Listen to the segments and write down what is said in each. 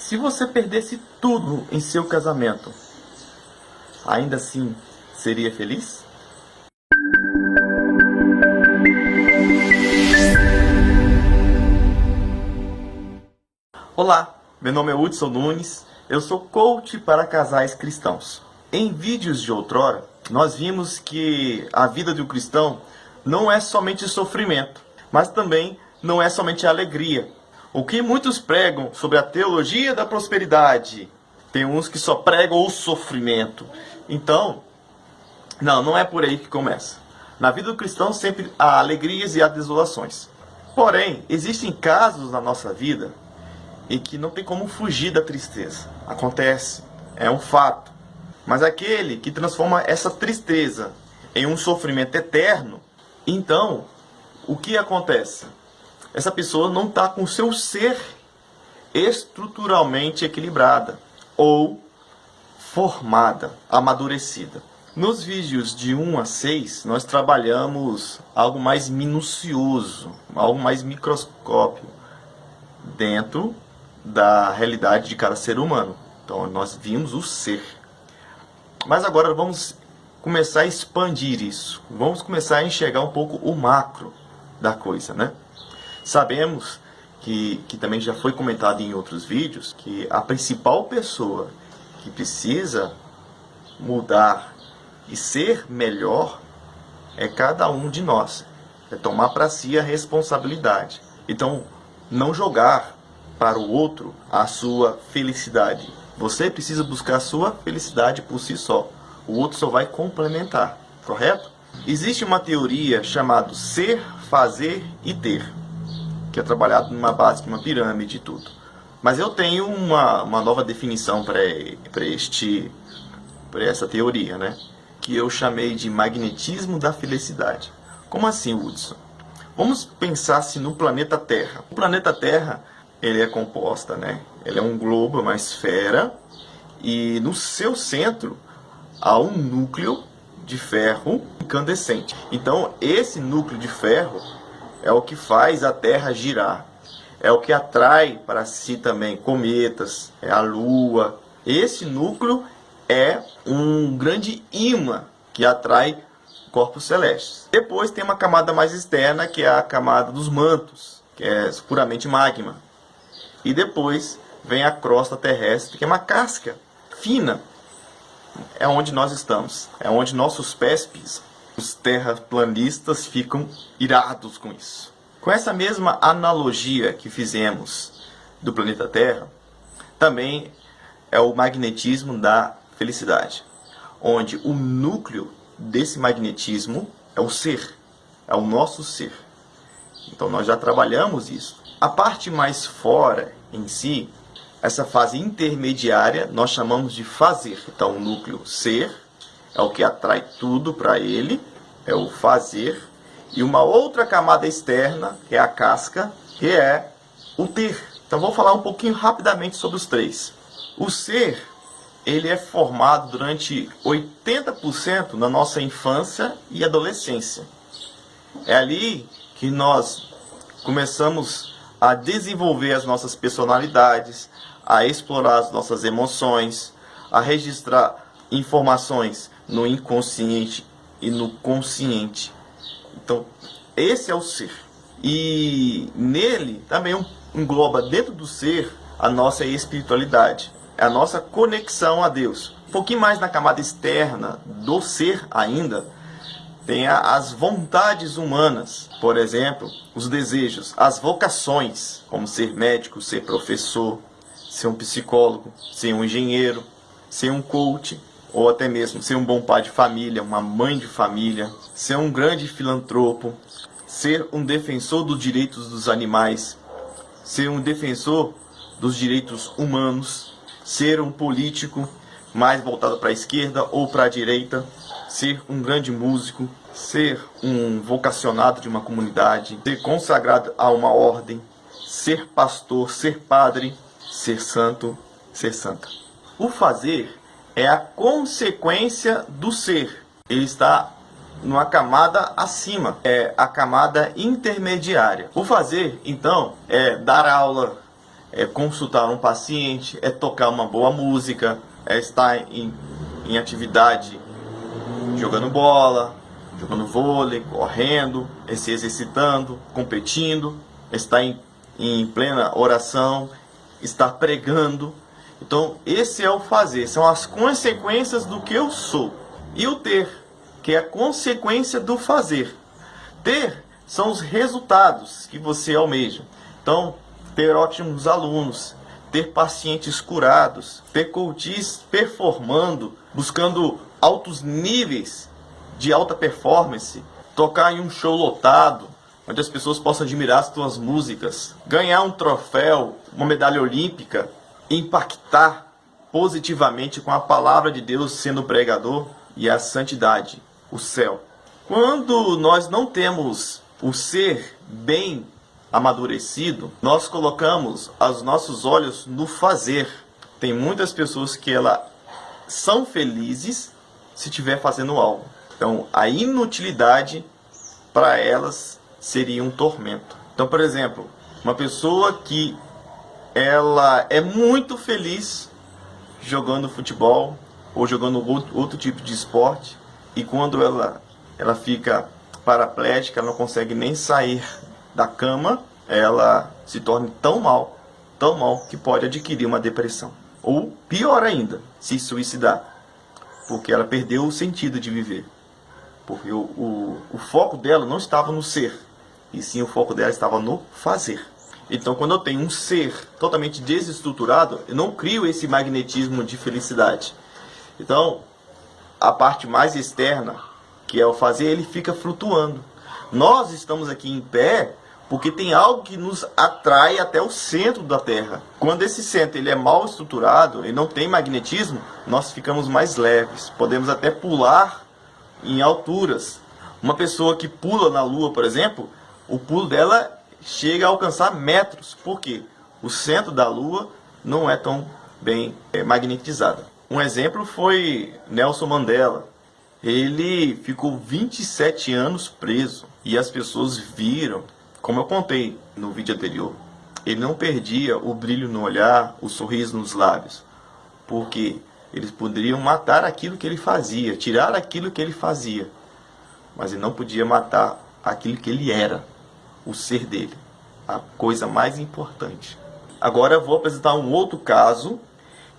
Se você perdesse tudo em seu casamento, ainda assim seria feliz? Olá, meu nome é Hudson Nunes, eu sou coach para casais cristãos. Em vídeos de outrora, nós vimos que a vida de um cristão não é somente sofrimento, mas também não é somente alegria. O que muitos pregam sobre a teologia da prosperidade, tem uns que só pregam o sofrimento. Então, não é por aí que começa. Na vida do cristão sempre há alegrias e há desolações. Porém, existem casos na nossa vida em que não tem como fugir da tristeza. Acontece, é um fato. Mas aquele que transforma essa tristeza em um sofrimento eterno, então, o que acontece? Essa pessoa não está com o seu ser estruturalmente equilibrada ou formada, amadurecida. Nos vídeos de 1 a 6, nós trabalhamos algo mais minucioso, algo mais microscópico, dentro da realidade de cada ser humano. Então, nós vimos o ser. Mas agora vamos começar a expandir isso. Vamos começar a enxergar um pouco o macro da coisa, né? Sabemos que também já foi comentado em outros vídeos, que a principal pessoa que precisa mudar e ser melhor é cada um de nós. É tomar para si a responsabilidade. Então, não jogar para o outro a sua felicidade. Você precisa buscar a sua felicidade por si só. O outro só vai complementar, correto? Existe uma teoria chamada ser, fazer e ter, que é trabalhado numa base de uma pirâmide e tudo. Mas eu tenho uma nova definição para essa teoria, né? Que eu chamei de magnetismo da felicidade. Como assim, Hudson? Vamos pensar-se no planeta Terra. O planeta Terra, ele é composta, né? Ele é um globo, uma esfera, e no seu centro há um núcleo de ferro incandescente. Então, esse núcleo de ferro é o que faz a Terra girar. É o que atrai para si também cometas, é a Lua. Esse núcleo é um grande imã que atrai corpos celestes. Depois tem uma camada mais externa, que é a camada dos mantos, que é puramente magma. E depois vem a crosta terrestre, que é uma casca fina. É onde nós estamos, é onde nossos pés pisam. Os terraplanistas ficam irados com isso. Com essa mesma analogia que fizemos do planeta Terra, também é o magnetismo da felicidade, onde o núcleo desse magnetismo é o ser, é o nosso ser. Então nós já trabalhamos isso. A parte mais fora em si, essa fase intermediária, nós chamamos de fazer. Então o núcleo ser é o que atrai tudo para ele, é o fazer. E uma outra camada externa, que é a casca, que é o ter. Então vou falar um pouquinho rapidamente sobre os três. O ser, ele é formado durante 80% na nossa infância e adolescência. É ali que nós começamos a desenvolver as nossas personalidades, a explorar as nossas emoções, a registrar informações no inconsciente e no consciente. Então, esse é o ser. E nele também engloba dentro do ser a nossa espiritualidade, a nossa conexão a Deus. Um pouquinho mais na camada externa do ser ainda, tem as vontades humanas, por exemplo, os desejos, as vocações, como ser médico, ser professor, ser um psicólogo, ser um engenheiro, ser um coach, ou até mesmo ser um bom pai de família, uma mãe de família, ser um grande filantropo, ser um defensor dos direitos dos animais, ser um defensor dos direitos humanos, ser um político mais voltado para a esquerda ou para a direita, ser um grande músico, ser um vocacionado de uma comunidade, ser consagrado a uma ordem, ser pastor, ser padre, ser santo, ser santa. O fazer é a consequência do ser. Ele está numa camada acima, é a camada intermediária. O fazer, então, é dar aula, é consultar um paciente, é tocar uma boa música, é estar em atividade jogando bola, jogando vôlei, correndo, é se exercitando, competindo, estar em plena oração, estar pregando. Então esse é o fazer, são as consequências do que eu sou. E o ter, que é a consequência do fazer. Ter são os resultados que você almeja. Então, ter ótimos alunos, ter pacientes curados, ter coaches performando, buscando altos níveis de alta performance, tocar em um show lotado, onde as pessoas possam admirar as tuas músicas, ganhar um troféu, uma medalha olímpica, impactar positivamente com a palavra de Deus sendo pregador, e a santidade, o céu. Quando nós não temos o ser bem amadurecido, nós colocamos os nossos olhos no fazer. Tem muitas pessoas que elas são felizes se estiver fazendo algo. Então, a inutilidade para elas seria um tormento. Então, por exemplo, uma pessoa que ela é muito feliz jogando futebol ou jogando outro tipo de esporte, e quando ela fica paraplégica, ela não consegue nem sair da cama, ela se torna tão mal que pode adquirir uma depressão. Ou pior ainda, se suicidar, porque ela perdeu o sentido de viver. Porque o foco dela não estava no ser, e sim o foco dela estava no fazer. Então, quando eu tenho um ser totalmente desestruturado, eu não crio esse magnetismo de felicidade. Então, a parte mais externa, que é o fazer, ele fica flutuando. Nós estamos aqui em pé porque tem algo que nos atrai até o centro da Terra. Quando esse centro ele é mal estruturado e não tem magnetismo, nós ficamos mais leves. Podemos até pular em alturas. Uma pessoa que pula na Lua, por exemplo, o pulo dela chega a alcançar metros. Por quê? O centro da Lua não é tão bem magnetizado. Um exemplo foi Nelson Mandela. Ele ficou 27 anos preso e as pessoas viram, como eu contei no vídeo anterior, ele não perdia o brilho no olhar, o sorriso nos lábios, porque eles poderiam matar aquilo que ele fazia, tirar aquilo que ele fazia, mas ele não podia matar aquilo que ele era, o ser dele, a coisa mais importante. Agora eu vou apresentar um outro caso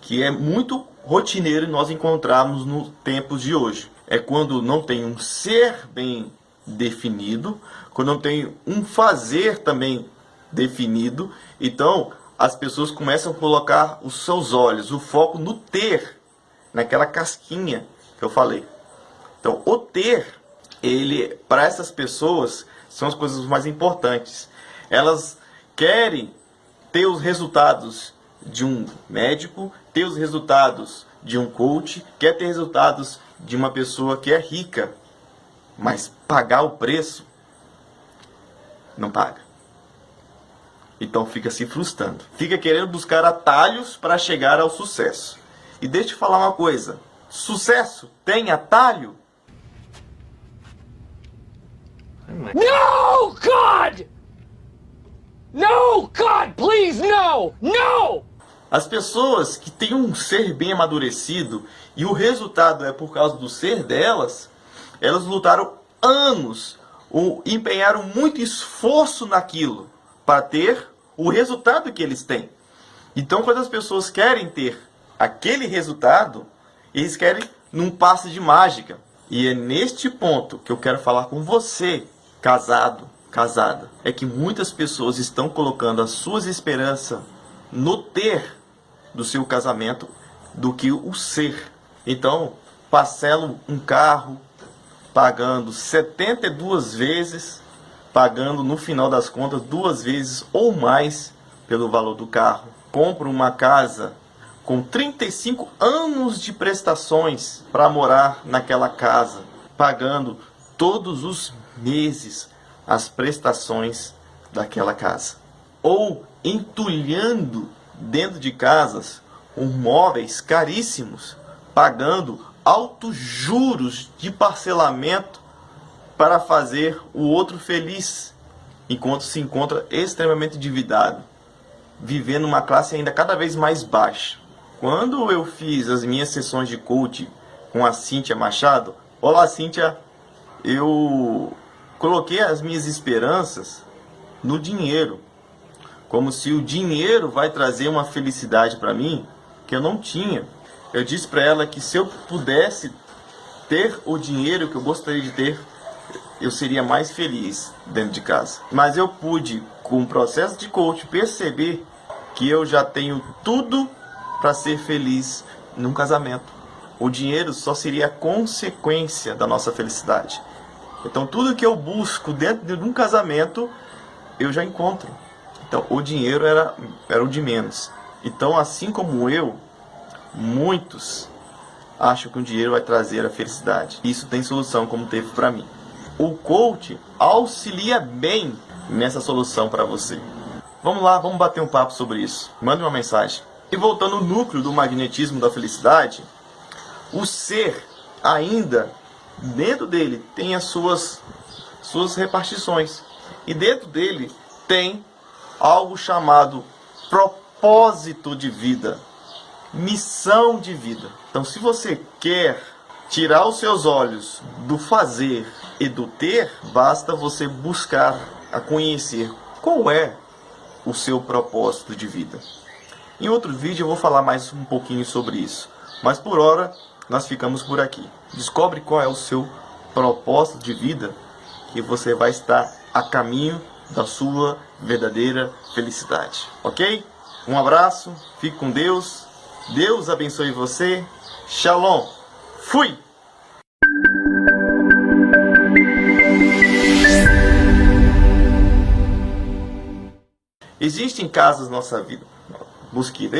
que é muito rotineiro e nós encontramos nos tempos de hoje. É quando não tem um ser bem definido, quando não tem um fazer também definido. Então, as pessoas começam a colocar os seus olhos, o foco no ter, naquela casquinha que eu falei. Então, o ter, ele, para essas pessoas, são as coisas mais importantes. Elas querem ter os resultados de um médico, ter os resultados de um coach, quer ter resultados de uma pessoa que é rica, mas pagar o preço, não paga. Então fica se frustrando, fica querendo buscar atalhos para chegar ao sucesso. E deixa eu te falar uma coisa, sucesso tem atalho? No, God! No, God, please, no! No! As pessoas que têm um ser bem amadurecido e o resultado é por causa do ser delas, elas lutaram anos, ou empenharam muito esforço naquilo para ter o resultado que eles têm. Então, quando as pessoas querem ter aquele resultado, eles querem num passe de mágica. E é neste ponto que eu quero falar com você, casado, casada. É que muitas pessoas estão colocando as suas esperanças no ter do seu casamento do que o ser. Então, parcelo um carro pagando 72 vezes, pagando no final das contas 2 vezes ou mais pelo valor do carro. Compro uma casa com 35 anos de prestações para morar naquela casa, pagando todos os meses as prestações daquela casa. Ou entulhando dentro de casas com móveis caríssimos, pagando altos juros de parcelamento para fazer o outro feliz, enquanto se encontra extremamente endividado. viver numa classe ainda cada vez mais baixa. Quando eu fiz as minhas sessões de coaching com a Cíntia Machado, olá Cíntia, eu coloquei as minhas esperanças no dinheiro, como se o dinheiro vai trazer uma felicidade para mim que eu não tinha. Eu disse para ela que se eu pudesse ter o dinheiro que eu gostaria de ter, eu seria mais feliz dentro de casa. Mas eu pude, com o processo de coaching, perceber que eu já tenho tudo para ser feliz num casamento. O dinheiro só seria a consequência da nossa felicidade. Então tudo que eu busco dentro de um casamento, eu já encontro. Então o dinheiro era o de menos. Então, assim como eu, muitos acham que o dinheiro vai trazer a felicidade. Isso tem solução, como teve para mim. O coach auxilia bem nessa solução para você. Vamos lá, vamos bater um papo sobre isso. Mande uma mensagem. E voltando ao núcleo do magnetismo da felicidade, o ser ainda, dentro dele, tem as suas repartições. E dentro dele tem algo chamado propósito de vida, missão de vida. Então, se você quer tirar os seus olhos do fazer e do ter, basta você buscar a conhecer qual é o seu propósito de vida. Em outro vídeo eu vou falar mais um pouquinho sobre isso, mas por hora nós ficamos por aqui. Descobre qual é o seu propósito de vida e você vai estar a caminho da sua verdadeira felicidade, ok? Um abraço, fique com Deus, Deus abençoe você, Shalom, fui! Existem casos na nossa vida, mosquito.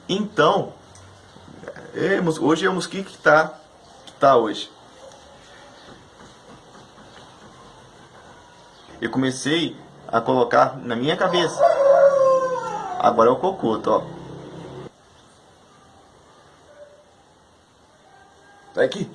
Então, hoje é o mosquito que tá hoje. Eu comecei a colocar na minha cabeça. Agora é o cocoto, ó. Tá aqui.